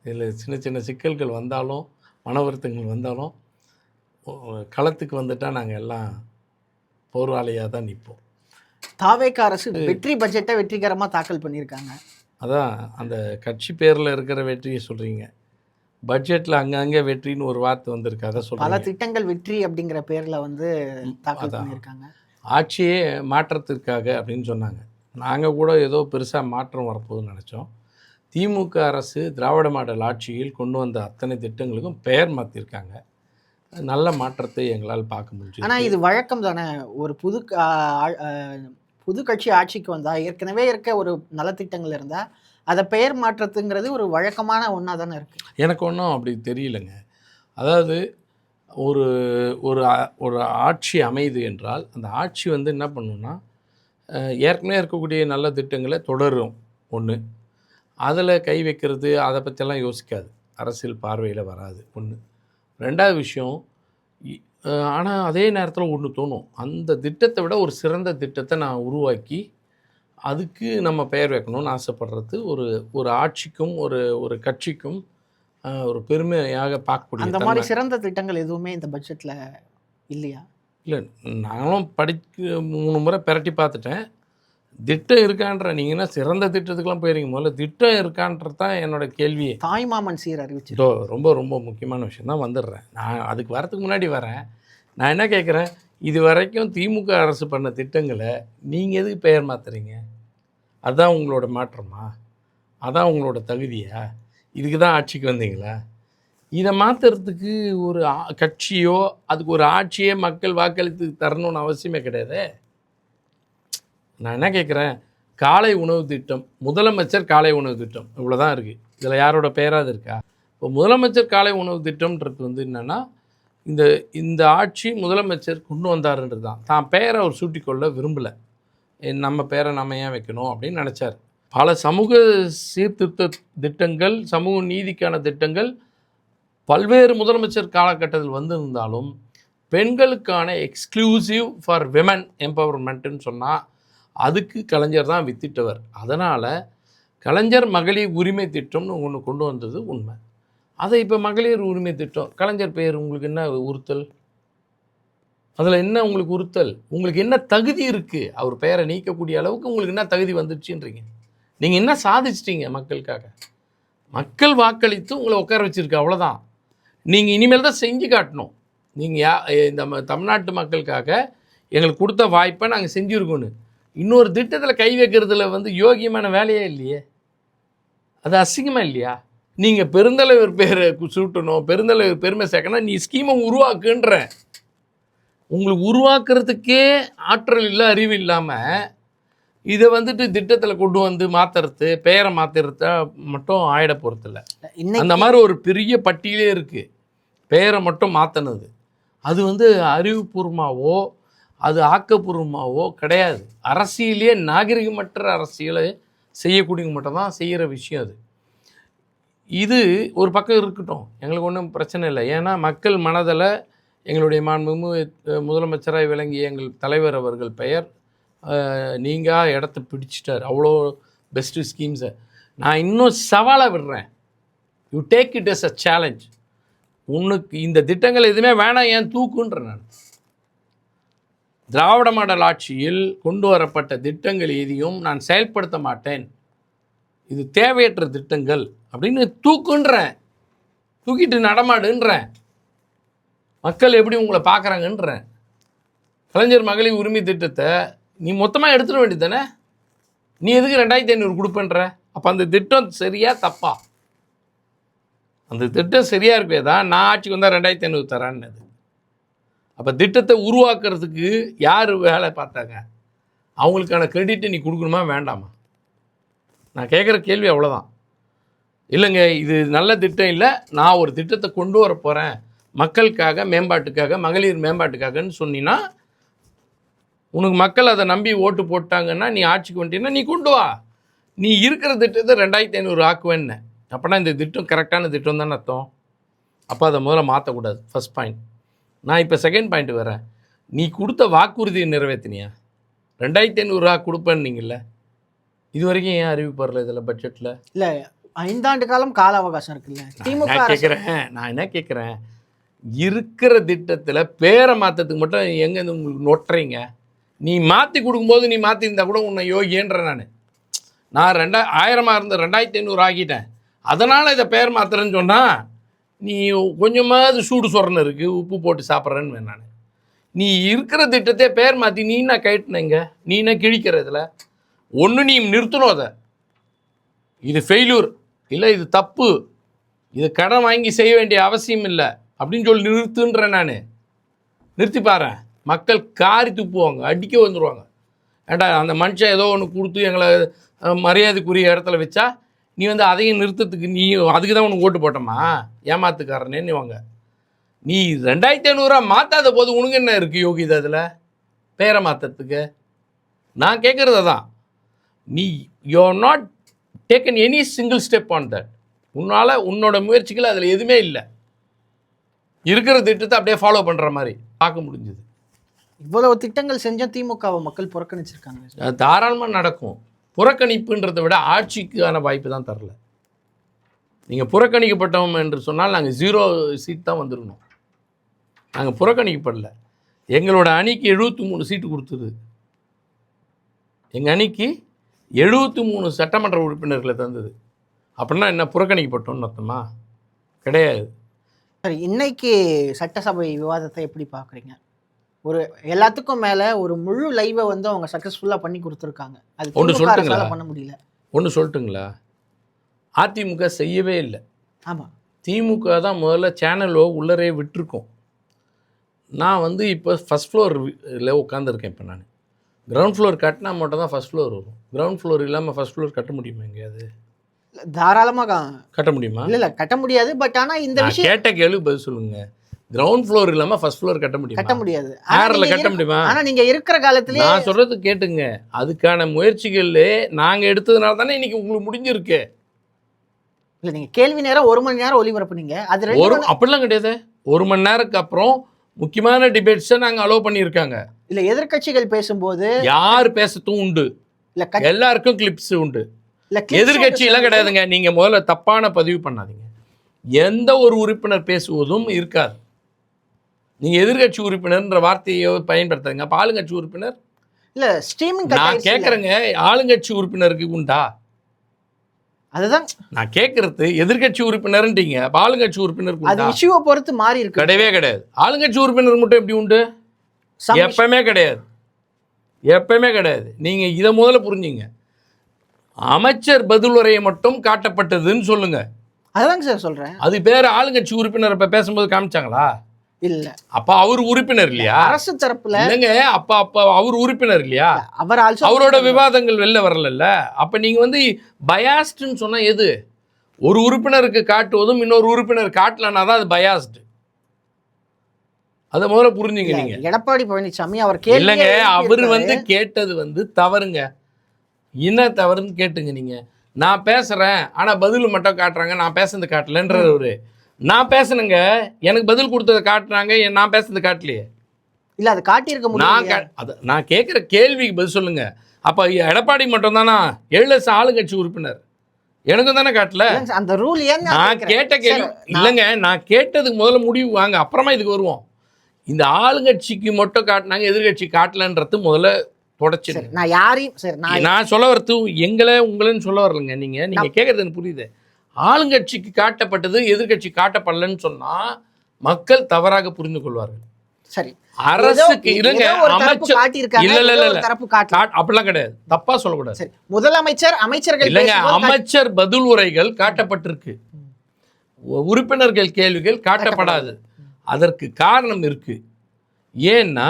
இதில் சின்ன சின்ன சிக்கல்கள் வந்தாலும், மன வருத்தங்கள் வந்தாலும், களத்துக்கு வந்துட்டால் நாங்கள் எல்லாம் போர்வாளியாக தான் நிற்போம். தாவேக அரசு வெற்றி பட்ஜெட்டை வெற்றிகரமாக தாக்கல் பண்ணியிருக்காங்க. அதான் அந்த கட்சி பேரில் இருக்கிற வெற்றியை சொல்கிறீங்க. பட்ஜெட்டில் அங்கங்கே வெற்றின்னு ஒரு வார்த்தை வந்திருக்கு, அதை பல சொல்கிறேன். திட்டங்கள் வெற்றி அப்படிங்கிற பேர்ல வந்து தாக்கல் அதான் பண்ணியிருக்காங்க. ஆட்சியே மாற்றத்திற்காக அப்படின்னு சொன்னாங்க. நாங்கள் கூட ஏதோ பெருசாக மாற்றம் வரப்போகுதுன்னு நினச்சோம். திமுக அரசு திராவிட மாடல் ஆட்சியில் கொண்டு வந்த அத்தனை திட்டங்களுக்கும் பெயர் மாற்றிருக்காங்க. நல்ல மாற்றத்தை எங்களால் பார்க்க முடிஞ்சு. ஆனா இது வழக்கம் தானே. ஒரு புது கட்சி ஆட்சிக்கு வந்தா ஏற்கனவே இருக்க ஒரு நலத்திட்டங்கள் இருந்தா அதை பெயர் மாற்றத்துங்கிறது ஒரு வழக்கமான ஒன்றா தானே இருக்கு. எனக்கு ஒன்றும் அப்படி தெரியலைங்க. அதாவது ஒரு ஒரு ஒரு ஆட்சி அமையுது என்றால் அந்த ஆட்சி வந்து என்ன பண்ணுன்னா, ஏற்கனவே இருக்கக்கூடிய நல்ல திட்டங்களை தொடரும் ஒன்று. அதில் கை வைக்கிறது அதை பற்றியெல்லாம் யோசிக்காது, அரசியல் பார்வையில் வராது ஒன்று. ரெண்டாவது விஷயம், ஆனால் அதே நேரத்தில் ஒன்று தோணும், அந்த திட்டத்தை விட ஒரு சிறந்த திட்டத்தை நான் உருவாக்கி அதுக்கு நம்ம பெயர் வைக்கணும்னு ஆசைப்படுறது ஒரு ஆட்சிக்கும் ஒரு கட்சிக்கும் ஒரு பெருமையாக பார்க்கக்கூடிய அந்த மாதிரி சிறந்த திட்டங்கள் எதுவுமே இந்த பட்ஜெட்டில் இல்லையா? இல்லை, நானும் 3 முறை பிரட்டி பார்த்துட்டேன். திட்டம் இருக்கான்ற, நீங்கள் என்ன சிறந்த திட்டத்துக்கெலாம் போயிருங்க, முதல்ல திட்டம் இருக்கான்றது தான் என்னோட கேள்வியே. தாய்மாமன் சீர் அறிவிச்சு ரொம்ப ரொம்ப முக்கியமான விஷயம் தான், வந்துடுறேன். நான் அதுக்கு வரதுக்கு முன்னாடி வரேன். நான் என்ன கேட்குறேன், இது வரைக்கும் திமுக அரசு பண்ண திட்டங்களை நீங்கள் எதுக்கு பெயர் மாற்றுறீங்க? அதுதான் உங்களோட மாற்றமா? அதான் உங்களோட தகுதியா? இதுக்கு தான் ஆட்சிக்கு வந்தீங்களா? இதை மாற்றுறதுக்கு ஒரு கட்சியோ அதுக்கு ஒரு ஆட்சியே மக்கள் வாக்களித்து தரணும்னு அவசியமே கிடையாது. நான் என்ன கேட்குறேன், காலை உணவு திட்டம், முதலமைச்சர் காலை உணவு திட்டம், இவ்வளோ தான் இருக்குது. இதில் யாரோட பெயராது இருக்கா? இப்போ முதலமைச்சர் காலை உணவு திட்டம்ன்றது வந்து என்னென்னா, இந்த ஆட்சி முதலமைச்சர் கொண்டு வந்தாருன்றது தான். தான் பெயரை அவர் சூட்டிக்கொள்ள விரும்பலை. நம்ம பேரை நம்ம ஏன் வைக்கணும் அப்படின்னு நினச்சார். பல சமூக சீர்திருத்த திட்டங்கள், சமூக நீதிக்கான திட்டங்கள் பல்வேறு முதலமைச்சர் காலகட்டத்தில் வந்திருந்தாலும் பெண்களுக்கான எக்ஸ்க்ளூசிவ் ஃபார் விமன் எம்பவர்மெண்ட்டுன்னு சொன்னால் அதுக்கு கலைஞர் தான் வித்திட்டவர். அதனால் கலைஞர் மகளிர் உரிமை திட்டம்னு ஒன்று கொண்டு வந்தது உண்மை. அதை இப்போ மகளிர் உரிமை திட்டம், கலைஞர் பெயர் உங்களுக்கு என்ன உறுத்தல்? அதில் என்ன உங்களுக்கு உறுத்தல்? உங்களுக்கு என்ன தகுதி இருக்குது? அவர் பெயரை நீக்கக்கூடிய அளவுக்கு உங்களுக்கு என்ன தகுதி வந்துடுச்சுன்றீங்க? நீங்கள் என்ன சாதிச்சிட்டீங்க மக்களுக்காக? மக்கள் வாக்களித்து உங்களை உட்கார வச்சுருக்கு, அவ்வளோதான். நீங்கள் இனிமேல் தான் செஞ்சு காட்டணும். நீங்கள் இந்த தமிழ்நாட்டு மக்களுக்காக எங்களுக்கு கொடுத்த வாய்ப்பை நாங்கள் செஞ்சுருக்கோன்னு இன்னொரு திட்டத்தில் கை வைக்கிறதுல வந்து யோகியமான வேலையே இல்லையே. அது அசிங்கமாக இல்லையா? நீங்கள் பெருந்தலைவர் பேரை சூட்டணும், பெருந்தலைவர் பெருமை சேர்க்கணும், நீ ஸ்கீமை உருவாக்குன்ற. உங்களுக்கு உருவாக்குறதுக்கே ஆற்றல் இல்லை, அறிவு இல்லாமல் இதை வந்துட்டு திட்டத்தில் கொண்டு வந்து மாற்றுறது, பெயரை மாற்றுறத மட்டும் ஆயிட போகிறதில்ல. அந்த மாதிரி ஒரு பெரிய பட்டியலே இருக்குது பெயரை மட்டும் மாற்றினது. அது வந்து அறிவுபூர்வமாகவோ அது ஆக்கப்பூர்வமாகவோ கிடையாது. அரசியலே நாகரிகமற்ற அரசியலை செய்யக்கூடியவங்க மட்டும் தான் செய்கிற விஷயம் அது. இது ஒரு பக்கம் இருக்கட்டும், எங்களுக்கு ஒன்றும் பிரச்சனை இல்லை. ஏன்னா மக்கள் மனதில் எங்களுடைய மாண்புமிகு முதலமைச்சராக விளங்கிய எங்கள் தலைவர் அவர்கள் பெயர் நீங்கள் இடத்த பிடிச்சிட்டார். அவ்வளோ பெஸ்ட்டு ஸ்கீம்ஸை நான் இன்னும் சவாலாக விடுறேன். You take it as a challenge. உனக்கு இந்த திட்டங்கள் எதுவுமே வேணாம், ஏன் தூக்குன்ற. நான் திராவிட மாடல் ஆட்சியில் கொண்டு வரப்பட்ட திட்டங்கள் எதையும் நான் செயல்படுத்த மாட்டேன், இது தேவையற்ற திட்டங்கள் அப்படின்னு தூக்குன்றேன். தூக்கிட்டு நடமாடுன்றேன். மக்கள் எப்படி உங்களை பார்க்குறாங்கன்றேன். கலைஞர் மகளிர் உரிமை திட்டத்தை நீ மொத்தமாக எடுத்துட வேண்டியது தானே? நீ எதுக்கு 2500 கொடுப்பேன்ற? அப்போ அந்த திட்டம் சரியா தப்பா? அந்த திட்டம் சரியாக இருக்கவே தான் நான் ஆட்சிக்கு வந்தால் 2500 தரான்னு. அப்போ திட்டத்தை உருவாக்குறதுக்கு யார் வேலை பார்த்தாங்க? அவங்களுக்கான கிரெடிட்டை நீ கொடுக்கணுமா வேண்டாமா? நான் கேட்குற கேள்வி அவ்வளோதான். இல்லைங்க இது நல்ல திட்டம் இல்லை, நான் ஒரு திட்டத்தை கொண்டு வர போகிறேன் மக்களுக்காக, மேம்பாட்டுக்காக, மகளிர் மேம்பாட்டுக்காகன்னு சொன்னீங்கன்னா, உனக்கு மக்கள் அதை நம்பி ஓட்டு போட்டாங்கன்னா நீ ஆட்சிக்கு வந்துட்டீங்கன்னா நீ கொண்டு வா. நீ இருக்கிற திட்டத்தை 2500 ஆக்குவேன்னு. அப்போனா இந்த திட்டம் கரெக்டான திட்டம் தானே அர்த்தம். அப்போ அதை முதல்ல மாற்றக்கூடாது, ஃபஸ்ட் பாயிண்ட். நான் இப்போ செகண்ட் பாயிண்ட் வரேன். நீ கொடுத்த வாக்குறுதியை நிறைவேற்றினியா? 2500 கொடுப்பேன்னீங்கல்ல, இது வரைக்கும் ஏன் அறிவிப்பறல இதில் பட்ஜெட்டில்? இல்லை, 5 ஆண்டு காலம் கால அவகாசம் இருக்குல்ல. நான் என்ன கேட்குறேன், இருக்கிற திட்டத்தில் பேரை மாற்றத்துக்கு மட்டும் எங்கேருந்து உங்களுக்கு நொட்டுறீங்க? நீ மாற்றி கொடுக்கும்போது நீ மாற்றிருந்தா கூட உன்னை யோகியன்ற. நான் 1000 இருந்த 2500 ஆக்கிட்டேன், அதனால் இதை பேர் மாற்றுறேன்னு சொன்னால் நீ கொஞ்சமாவது சூடு சொரணை இருக்குது, உப்பு போட்டு சாப்பிட்றேன்னு நான். நீ இருக்கிற திட்டத்தை பேர் மாற்றி நீனா கைட்டினங்க, நீனா கிழிக்கிறதுல ஒன்று நீ நிறுத்தணும். அதை இது ஃபெயில்யூர் இல்லை, இது தப்பு, இது கடன் வாங்கி செய்ய வேண்டிய அவசியம் இல்லை அப்படின்னு சொல்லி நிறுத்துன்றேன் நான். நிறுத்தி பாரு, மக்கள் காரி துப்புவாங்க, அடிக்க வந்துடுவாங்க. ஏண்டா அந்த மனுஷன் ஏதோ ஒன்று கொடுத்து எங்களை மரியாதைக்குரிய இடத்துல வச்சா நீ வந்து அதையும் நிறுத்தத்துக்கு நீ அதுக்கு தான் உனக்கு ஓட்டு போட்டோமா ஏமாத்துக்காரனேன்னு வாங்க. நீ 2500 மாற்றாத போது உனக்கு என்ன இருக்குது யோகிதா அதில் பேரை மாற்றத்துக்கு? நான் கேட்குறது தான், நீ you are not taken any single step on that. உன்னால் உன்னோட முயற்சிகள் அதில் எதுவுமே இல்லை. இருக்கிற திட்டத்தை அப்படியே ஃபாலோ பண்ணுற மாதிரி பார்க்க முடிஞ்சுது. இவ்வளவு திட்டங்கள் செஞ்சும் திமுகவை மக்கள் புறக்கணிச்சிருக்காங்க. தாராளமாக நடக்கும். புறக்கணிப்புன்றதை விட ஆட்சிக்கான வாய்ப்பு தான் தரல. நீங்கள் புறக்கணிக்கப்பட்டோம் என்று சொன்னால் நாங்கள் 0 சீட் தான் வந்துடணும். நாங்கள் புறக்கணிக்கப்படல. எங்களோட அணிக்கு 73 சீட்டு கொடுத்தது. எங்கள் அணிக்கு 73 சட்டமன்ற உறுப்பினர்களை தந்தது. அப்படின்னா என்ன புறக்கணிக்கப்பட்டோம்னு அர்த்தமா? கிடையாது. சரி, இன்னைக்கு சட்டசபை விவாதத்தை எப்படி பார்க்குறீங்க? ஒரு எல்லாத்துக்கும் மேலே ஒரு முழு லைவை வந்து அவங்க சக்ஸஸ்ஃபுல்லாக பண்ணி கொடுத்துருக்காங்க. அது ஒன்று சொல்லட்டுங்களா? பண்ண முடியல. ஒன்று சொல்லட்டுங்களா? அதிமுக செய்யவே இல்லை. ஆமாம், திமுக தான் முதல்ல சேனலோ உள்ளரே விட்டுருக்கோம். நான் வந்து இப்போ ஃபஸ்ட் ஃப்ளோரில் உட்காந்துருக்கேன். இப்போ நான் கிரவுண்ட் ஃப்ளோர் கட்டினா மட்டும் தான் ஃபஸ்ட் ஃப்ளோர் வரும். கிரவுண்ட் ஃப்ளோர் இல்லாமல் ஃபஸ்ட் ஃப்ளோர் கட்ட முடியுமா? எங்கேயாவது தாராளமாக கட்ட முடியுமா? இல்லை கட்ட முடியாது. பட் ஆனால் இந்த விஷயம் கேட்ட கேள்வி பதில் சொல்லுங்கள். கிரவுண்ட் ஃப்ளோர் இல்லாமல் ஃபர்ஸ்ட் ஃப்ளோர் கட்ட முடியாது. ஏரில் கட்ட முடியுமா? ஆனால் நீங்கள் இருக்கிற காலத்துல நான் சொல்கிறது கேட்டுங்க. அதுக்கான முயற்சிகளே நாங்கள் எடுத்ததுனால தானே இன்னைக்கு உங்களுக்கு முடிஞ்சிருக்கு. இல்லை, நீங்கள் கேள்வி நேரம் 1 மணி நேரம் ஒளிபரப்புனீங்க. அது அப்படிலாம் கிடையாது. 1 மணி நேரத்துக்கு அப்புறம் முக்கியமான டிபேட்ஸை நாங்கள் அலோவ் பண்ணியிருக்காங்க. இல்லை, எதிர்கட்சிகள் பேசும்போது யார் பேசத்தும் உண்டு, இல்லை எல்லாருக்கும் கிளிப்ஸ் உண்டு. எதிர்கட்சியெல்லாம் கிடையாதுங்க. நீங்கள் முதல்ல தப்பான பதிவு பண்ணாதீங்க. எந்த ஒரு உறுப்பினர் பேசுவதும் இருக்காது. நீங்கள் எதிர்கட்சி உறுப்பினர்ன்ற வார்த்தையை பயன்படுத்துங்க. அப்போ ஆளுங்கட்சி உறுப்பினர் இல்லை ஸ்ட்ரீமிங் நான் கேட்குறேங்க. ஆளுங்கட்சி உறுப்பினருக்கு உண்டா? அதுதான் நான் கேட்கறது. எதிர்கட்சி உறுப்பினர்ன்றீங்க, அப்போ ஆளுங்கட்சி உறுப்பினருக்கு அது இஷ்யூவை பொறுத்து மாறி இருக்கு. கிடையவே கிடையாது. ஆளுங்கட்சி உறுப்பினர் மட்டும் எப்படி உண்டு? எப்பவுமே கிடையாது, எப்பவுமே கிடையாது. நீங்கள் இதை முதல்ல புரிஞ்சுங்க. அமைச்சர் பதிலுரையை மட்டும் காட்டப்பட்டதுன்னு சொல்லுங்க. அதுதாங்க சார் சொல்கிறேன். அது பேர் ஆளுங்கட்சி உறுப்பினர் இப்போ பேசும்போது காமிச்சாங்களா? இல்ல. அப்ப அவர் உறுப்பினர் இல்லையா? அரசு தரப்புல இல்லைங்க. அப்ப அவர் உறுப்பினர் இல்லையா? அவர் அவரோட விவாதங்கள் வெளில வரல. அப்ப நீங்க வந்து பயாஸ்டுன்னு சொன்னா எது? ஒரு உறுப்பினருக்கு காட்டுவதும் இன்னொரு உறுப்பினர் காட்டலன்னா தான் அது பயாஸ்டு. அதை முதல்ல புரிஞ்சுங்க. நீங்க எடப்பாடி பழனிசாமி அவர் இல்லைங்க, அவர் வந்து கேட்டது வந்து தவறுங்க. என்ன தவறுன்னு கேட்டுங்க. நீங்க நான் பேசுறேன் ஆனா பதில் மட்டும் காட்டுறாங்க, நான் பேசுறது காட்டலன்றவரு. நான் பேசணுங்க, எனக்கு பதில் கொடுத்ததை காட்டுறாங்க, நான் பேசுறது காட்டலையே. இல்லை, அது காட்டியிருக்க முடியும். நான் கேட்குற கேள்விக்கு பதில் சொல்லுங்க. அப்போ எடப்பாடி மட்டும் தானா 7 ஆளுங்கட்சி உறுப்பினர்? எனக்கும் தானே காட்டல. அந்த ரூல் ஏன் நான் கேட்ட கேள்வி இல்லைங்க. நான் கேட்டதுக்கு முதல்ல முடிவு வாங்க, அப்புறமா இதுக்கு வருவோம். இந்த ஆளுங்கட்சிக்கு மட்டும் காட்டினாங்க, எதிர்கட்சி காட்டலன்றது முதல்ல தொடச்சு. நான் யாரையும் சரி நான் சொல்ல வரது எங்களை உங்களைன்னு சொல்ல வரலைங்க. நீங்க கேட்கறது எனக்கு புரியுது. ஆளுங்கட்சிக்கு காட்டப்பட்டது எதிர்கட்சி காட்டப்படலன்னு சொன்னா மக்கள் தவறாக புரிந்து கொள்வார்கள். சரி, அரசுக்கு இல்லைங்க அமைச்சர் அப்படிலாம் கிடையாது, தப்பா சொல்லக்கூடாது. சரி, முதலமைச்சர் அமைச்சர்கள் இல்லைங்க, அமைச்சர் பதில் உரைகள் காட்டப்பட்டிருக்கு, உறுப்பினர்கள் கேள்விகள் காட்டப்படாது. அதற்கு காரணம் இருக்கு. ஏன்னா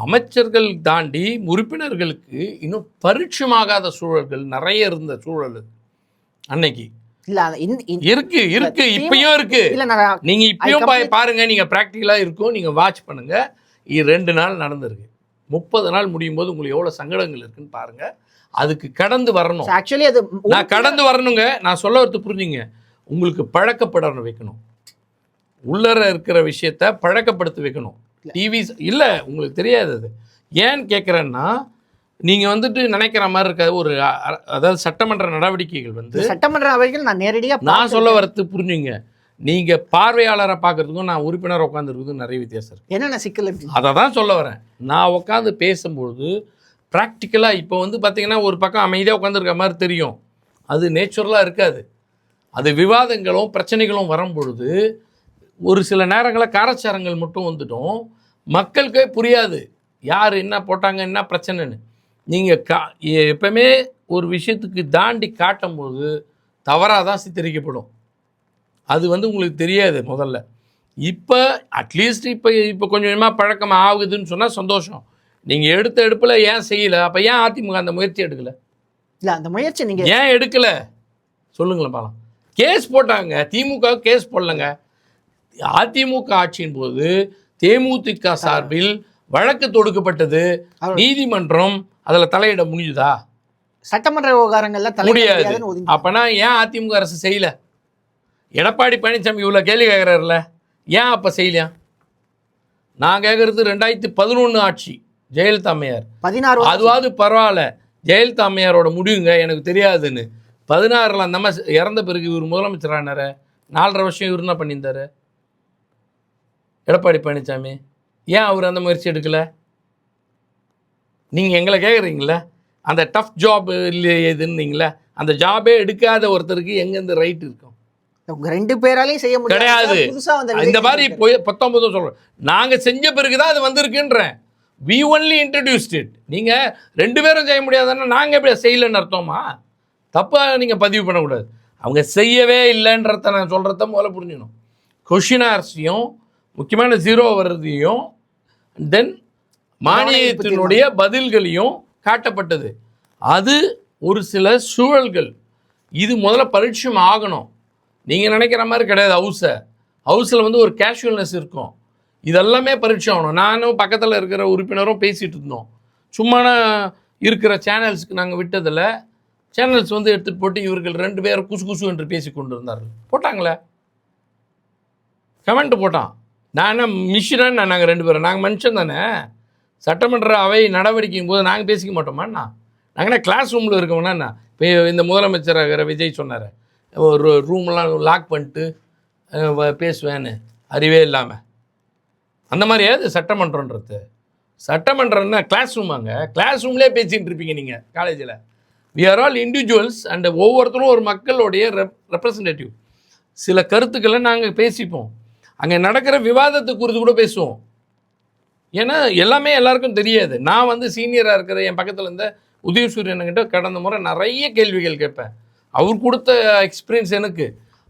அமைச்சர்கள் தாண்டி உறுப்பினர்களுக்கு இன்னும் பரிட்சமாகாத சூழல்கள் நிறைய இருந்த சூழல் அன்னைக்கு இருக்கு இப்பயும் இருக்கு. நீங்க இப்பயும் பாருங்க, நீங்க பிராக்டிகலா இருக்கும், நீங்க வாட்ச் பண்ணுங்க. 2 நாள் நடந்திருக்கு. 30 நாள் முடியும் போது உங்களுக்கு எவ்வளவு சங்கடங்கள் இருக்குன்னு பாருங்க. அதுக்கு கடந்து வரணும். நான் கடந்து வரணுங்க. நான் சொல்ல வரது புரிஞ்சுங்க. உங்களுக்கு பழக்கப்பட வைக்கணும். உள்ளர இருக்கிற விஷயத்த பழக்கப்படுத்தி வைக்கணும். டிவி இல்லை உங்களுக்கு தெரியாது. அது ஏன்னு கேட்குறேன்னா, நீங்கள் வந்துட்டு நினைக்கிற மாதிரி இருக்காது. ஒரு அதாவது சட்டமன்ற நடவடிக்கைகள் வந்து சட்டமன்ற நடவடிக்கைகள் நான் நேரடியாக நான் சொல்ல வரது புரிஞ்சுங்க. நீங்கள் பார்வையாளரை பார்க்குறதுக்கும் நான் உறுப்பினர் உட்காந்துருக்கிறதுக்கும் நிறைய வித்தியாசம் இருக்குது. என்னென்ன சிக்கல்? அதை தான் சொல்ல வரேன். நான் உட்காந்து பேசும்பொழுது ப்ராக்டிக்கலாக இப்போ வந்து பார்த்தீங்கன்னா ஒரு பக்கம் அமைதியாக உட்காந்துருக்க மாதிரி தெரியும். அது நேச்சுரலாக இருக்காது. அது விவாதங்களும் பிரச்சனைகளும் வரும்பொழுது ஒரு சில நேரங்களில் காரச்சாரங்கள் மட்டும் வந்துட்டோம், மக்களுக்கே புரியாது யார் என்ன போட்டாங்க என்ன பிரச்சனைன்னு. நீங்கள் எப்பவுமே ஒரு விஷயத்துக்கு தாண்டி காட்டும்போது தவறாக தான் சித்தரிக்கப்படும். அது உங்களுக்கு தெரியாது முதல்ல. இப்போ அட்லீஸ்ட் இப்போ கொஞ்சம் கொஞ்சமாக பழக்கம் ஆகுதுன்னு சொன்னால் சந்தோஷம். நீங்கள் எடுத்த எடுப்பில் ஏன் செய்யலை? அப்போ ஏன் அதிமுக அந்த முயற்சி எடுக்கலை? இல்லை, அந்த முயற்சி நீங்கள் ஏன் எடுக்கலை சொல்லுங்களேன் பாலாம். கேஸ் போட்டாங்க, திமுக கேஸ் போடலங்க. அதிமுக ஆட்சியின் போது தேமுதிக சார்பில் வழக்கு தொடுக்கப்பட்டது, நீதிமன்றம் அதில் தலையிட முடியுதா? சட்டமன்ற விவகாரங்கள்ல முடியாது. அப்பனா ஏன் அதிமுக அரசு செய்யல? எடப்பாடி பழனிசாமி இவ்வளோ கேள்வி கேட்குறாருல, ஏன் அப்போ செய்யலையா? நான் கேட்குறது 2011 ஆட்சி ஜெயலலிதா அம்மையார் 16, அதுவாவது பரவாயில்ல, ஜெயலலிதா அம்மையாரோட முடிவுங்க எனக்கு தெரியாதுன்னு. 16 அந்த மாதிரி இறந்த பிறகு இவர் முதலமைச்சரானார். 4.5 வருஷம் இவர் என்ன பண்ணியிருந்தார் எடப்பாடி பழனிசாமி? ஏன் அவர் அந்த முயற்சி எடுக்கலை? நீங்கள் எங்களை கேட்குறீங்களே, அந்த டஃப் ஜாப் இல்லை எதுன்னீங்களே, அந்த ஜாபே எடுக்காத ஒருத்தருக்கு எங்கேருந்து ரைட் இருக்கும்? 2 பேராலையும் செய்ய முடியாது கிடையாது. இந்த மாதிரி 19 சொல்கிறோம், நாங்கள் செஞ்ச பிறகு தான் அது வந்திருக்குன்றேன். we only introduced it. நீங்கள் 2 பேரும் செய்ய முடியாதுன்னா நாங்கள் எப்படி செய்யலைன்னு அர்த்தமா? தப்பாக நீங்கள் பதிவு பண்ணக்கூடாது. அவங்க செய்யவே இல்லைன்றத நான் சொல்கிறத முதல்ல புரிஞ்சுக்கணும். கொஷினார்ஸையும் முக்கியமான 0 வர்றதையும் தென் மானியத்தினுடைய பதில்களையும் காட்டப்பட்டது. அது ஒரு சில சூழல்கள். இது முதல்ல பரிட்சம் ஆகணும். நீங்கள் நினைக்கிற மாதிரி கிடையாது. ஹவுஸில் ஒரு கேஷுவல்னஸ் இருக்கும். இதெல்லாமே பரிட்சை ஆகணும். நானும் பக்கத்தில் இருக்கிற உறுப்பினரும் பேசிகிட்டு இருந்தோம். சும்மா இருக்கிற சேனல்ஸுக்கு நாங்கள் விட்டதில் சேனல்ஸ் எடுத்துகிட்டு போட்டு இவர்கள் 2 பேரும் குசு குசு என்று பேசி கொண்டு இருந்தார்கள். போட்டாங்களே, கமெண்ட் போட்டான். நான் என்ன மிஷினான்னு? நாங்கள் 2 பேரும் நாங்கள் மனுஷன் தானே. சட்டமன்ற அவை நடவடிக்கையும் போது நாங்கள் பேசிக்க மாட்டோமாண்ணா? நாங்கள் என்ன கிளாஸ் ரூமில் இருக்கோம்னா? இப்போ இந்த முதலமைச்சராகிற விஜய் சொன்னார், ஒரு ரூம்லாம் லாக் பண்ணிட்டு பேசுவேன்னு, அறிவே இல்லாமல். அந்த மாதிரியாவது சட்டமன்றன்றது? சட்டமன்றம்னா கிளாஸ் ரூமாங்க. கிளாஸ் ரூம்லேயே பேசிகிட்டு இருப்பீங்க நீங்கள் காலேஜில். We are all individuals and ஒவ்வொருத்தரும் ஒரு மக்களுடைய ரெப்ரசன்டேட்டிவ். சில கருத்துக்களை நாங்கள் பேசிப்போம். அங்கே நடக்கிற விவாதத்தை குறித்து கூட பேசுவோம். ஏன்னா எல்லாமே எல்லாருக்கும் தெரியாது. நான் சீனியராக இருக்கிற என் பக்கத்தில் இருந்த உதயசூரியன்கிட்ட கடந்த முறை நிறைய கேள்விகள் கேட்பேன். அவர் கொடுத்த எக்ஸ்பீரியன்ஸ் எனக்கு.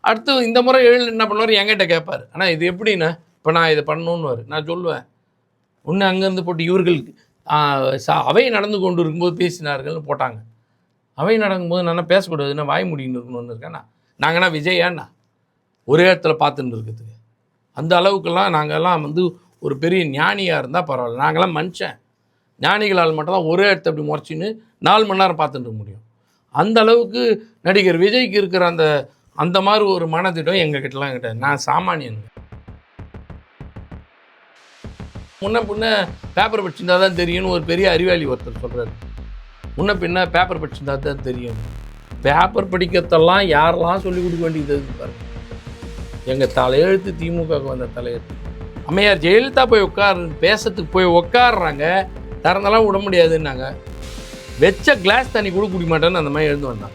அடுத்து இந்த முறை என்ன பண்ணுவார், என்கிட்ட கேட்பார். ஆனால் இது எப்படின்னா, இப்போ நான் இதை பண்ணணுன்னு நான் சொல்லுவேன். ஒன்று அங்கேருந்து போட்டு இவர்கள் அவை நடந்து கொண்டு இருக்கும்போது பேசினார்கள்னு போட்டாங்க. அவை நடக்கும்போது நான் பேசக்கூடாதுன்னா வாய் முடின்னு இருக்கணும்னு இருக்கேன்னா, நாங்கன்னா விஜயாண்ணா ஒரே இடத்துல பார்த்துட்டு இருக்கிறதுக்கு அந்த அளவுக்கெல்லாம் நாங்கள்லாம் ஒரு பெரிய ஞானியாக இருந்தால் பரவாயில்ல. நாங்களாம் மனுஷன். ஞானிகளால் மட்டும்தான் ஒரே இடத்த அப்படி முறைச்சின்னு 4 மணி நேரம் பார்த்துட்டு இருக்க முடியும். அந்த அளவுக்கு நடிகர் விஜய்க்கு இருக்கிற அந்த மாதிரி ஒரு மனதிடம் எங்ககிட்டலாம் கிடையாது. நான் சாமானியன். முன்ன பின்ன பேப்பர் படிச்சிருந்தா தான் தெரியும்னு ஒரு பெரிய அறிவாளி ஒருத்தர் சொல்கிறார். முன்ன பின்ன பேப்பர் படிச்சிருந்தா தான் தெரியும். பேப்பர் படிக்கிறதெல்லாம் யாரெல்லாம் சொல்லிக் கொடுக்க வேண்டியது பாருங்க. எங்கள் தலையெழுத்து திமுகவுக்கு வந்த தலையெழுத்து. அம்மையார் ஜெயலலிதா போய் பேசுறதுக்கு போய் உட்காடுறாங்க, திறந்தெல்லாம் விட முடியாதுன்னாங்க. வெச்ச கிளாஸ் தண்ணி கூட குடிக்க மாட்டேன்னு அந்த மாதிரி எழுந்து வந்தான்.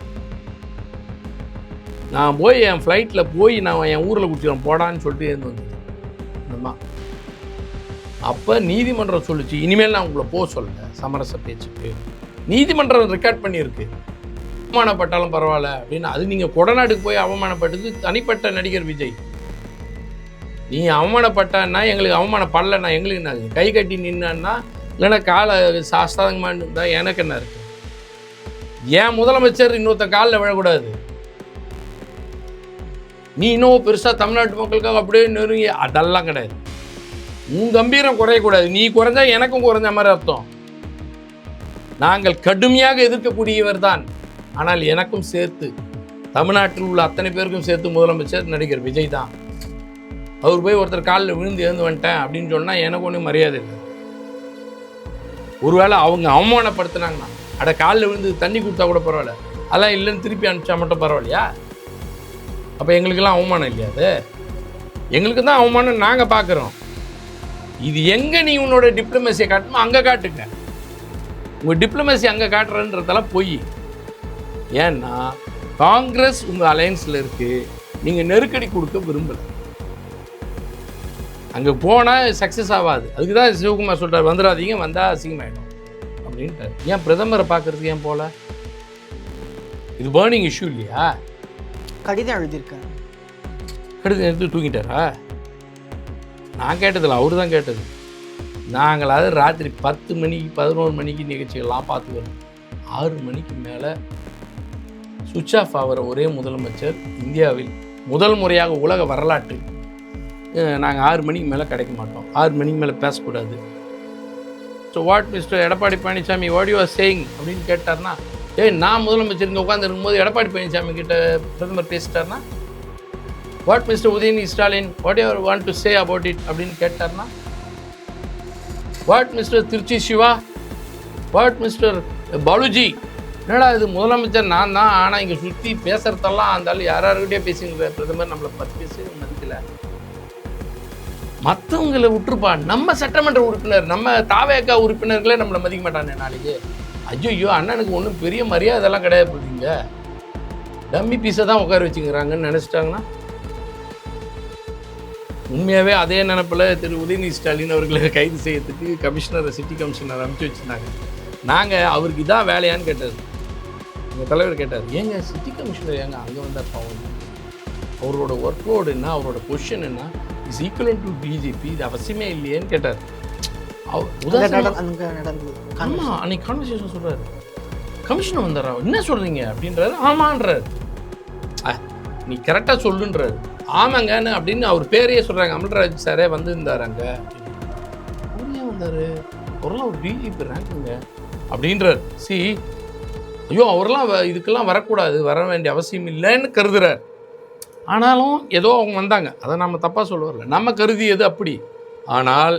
நான் போய் என் ஃப்ளைட்டில் போய் நான் என் ஊரில் குடிச்சிக்கிறேன் போடான்னு சொல்லிட்டு எழுந்து வந்தேன். அம்மா அப்போ நீதிமன்றம் சொல்லிச்சு, இனிமேல் நான் உங்களை போக சொல்லலை சமரச பேச்சுக்கு. நீதிமன்றம் ரெக்கார்ட் பண்ணியிருக்கு. அவமானப்பட்டாலும் பரவாயில்ல அப்படின்னு. அது நீங்கள் கொடநாட்டுக்கு போய் அவமானப்பட்டது தனிப்பட்ட நடிகர் விஜய். நீ அவமானப்பட்டான்னா எங்களுக்கு அவமானப்படலைன்னா எங்களுக்கு என்ன? கை கட்டி நின்னான்னா இல்லைன்னா காலை சாஸ்தாங்கமாக இருந்தால் எனக்கு என்ன இருக்குது? ஏன் முதலமைச்சர் இன்னொருத்த காலில் விழக்கூடாது? நீ இன்னும் பெருசாக தமிழ்நாட்டு மக்களுக்காக அப்படியே நெருங்கி அதெல்லாம் கிடையாது. உன் கம்பீரம் குறையக்கூடாது. நீ குறைஞ்சா எனக்கும் குறைஞ்ச மாதிரி அர்த்தம். நாங்கள் கடுமையாக எதிர்க்கக்கூடியவர் தான். ஆனால் எனக்கும் சேர்த்து தமிழ்நாட்டில் உள்ள அத்தனை பேருக்கும் சேர்த்து முதலமைச்சர் நடிகர் விஜய் தான். அவர் போய் ஒருத்தர் காலில் விழுந்து எழுந்து வந்துட்டேன் அப்படின்னு சொன்னால் எனக்கு ஒன்றும் மரியாதை இல்லை. ஒருவேளை அவங்க அவமானப்படுத்தினாங்கன்னா அட காலில் விழுந்து தண்ணி கொடுத்தா கூட பரவாயில்ல, அதெல்லாம் இல்லைன்னு திருப்பி அனுப்பிச்சா மட்டும் பரவாயில்லையா? அப்போ எங்களுக்கெல்லாம் அவமானம் இல்லையா? அது எங்களுக்கு தான் அவமானம் நாங்கள் பார்க்குறோம். இது எங்கே நீ உன்னோட டிப்ளமேசியை காட்டணுமோ அங்கே காட்டுங்க. உங்கள் டிப்ளமேசி அங்கே காட்டுறன்றதெல்லாம் பொய். ஏன்னா காங்கிரஸ் உங்கள் அலையன்ஸில் இருக்குது, நீங்கள் நெருக்கடி கொடுக்க விரும்பலை. அங்கே போனால் சக்ஸஸ் ஆகாது. அதுக்கு தான் சிவகுமார் சொல்கிறார், வந்துடாதீங்க, வந்தால் அசிங்கமாயிடும் அப்படின்ட்டார். ஏன் பிரதமரை பார்க்குறதுக்கு ஏன் போகல? இது பேர்னிங் இஷ்யூ இல்லையா? கடிதம் எழுதியிருக்காரு. கடிதம் எடுத்து தூங்கிட்டாரா? நான் கேட்டதில்ல, அவரு தான் கேட்டது. நாங்களாவது ராத்திரி 10 மணிக்கு 11 மணிக்கு நிகழ்ச்சிகள்லாம் பார்த்து வரோம். 6 மணிக்கு மேலே சுவிட்ச் ஆஃப் ஆகிற ஒரே முதலமைச்சர் இந்தியாவில் முதல் முறையாக உலக வரலாற்றில். நாங்கள் 6 மணிக்கு மேலே கிடைக்க மாட்டோம், 6 மணிக்கு மேலே பேசக்கூடாது. So what mister Edappadi Palaniswami what you are saying அப்படின்னு கேட்டார்னா, நான் முதலமைச்சர் இங்கே உட்காந்துருக்கும்போது எடப்பாடி பழனிசாமி கிட்ட பிரதமர் பேசிட்டார்னா, what mister Udhayanidhi Stalin what you want to say about it அப்படின்னு கேட்டார்னா, what mister Tiruchi Siva, what mister Baluji, என்னடா இது முதலமைச்சர் நான் தான், ஆனால் இங்கே சுற்றி பேசுகிறதெல்லாம் இருந்தாலும் யார்கிட்டயே பேசுங்கிற பிரதமர் நம்மளை 10 பேச மதிக்கல. மற்றவங்களை விட்டுருப்பா, நம்ம சட்டமன்ற உறுப்பினர், நம்ம தாவேக்கா உறுப்பினர்களே நம்மளை மதிக்க மாட்டானே நாளைக்கு. ஐயோ அண்ணனுக்கு ஒன்றும் பெரிய மரியாதைலாம் கிடையாது போடுங்க, டம்மி பீஸை தான் உட்கார வச்சுக்கிறாங்கன்னு நினச்சிட்டாங்கன்னா, உண்மையாகவே அதே நினப்பில் திரு உதயநிதி ஸ்டாலின் அவர்களை கைது செய்யறதுக்கு கமிஷனரை சிட்டி கமிஷனர் அனுப்பிச்சி வச்சுருந்தாங்க. நாங்கள் அவருக்கு இதான் வேலையான்னு கேட்டார், எங்கள் தலைவர் கேட்டார், ஏங்க சிட்டி கமிஷனர் ஏங்க அங்கே வந்தால் பாவம், அவரோட ஒர்க் லோடு என்ன, அவரோட பொசிஷன் என்ன, இஸ் ஈக்குவலன் டு டிஜிபி, இது அவசியமே இல்லையேன்னு கேட்டார். ஆமாம், அன்னைக்கு கான்வர்சேஷன் சொல்கிறார், கமிஷனர் வந்தாரா, என்ன சொல்கிறீங்க அப்படின்றாரு. ஆமான்றார், நீ கரெக்டாக சொல்லுன்றார். ஆமாங்கன்னு அப்படின்னு அவர் பேரையே சொல்கிறாங்க, அமல்ராஜ் சாரே வந்திருந்தார் அங்கே. அவர் ஏன் வந்தார், அவரெல்லாம் ஒரு டிஜிபி ரேங்குங்க அப்படின்றார். ஐயோ அவரெல்லாம் இதுக்கெல்லாம் வரக்கூடாது, வர வேண்டிய அவசியம் இல்லைன்னு கருதுறார். ஆனாலும் ஏதோ அவங்க வந்தாங்க, அதை நம்ம தப்பாக சொல்ல வரல, நம்ம கருதியது அப்படி. ஆனால்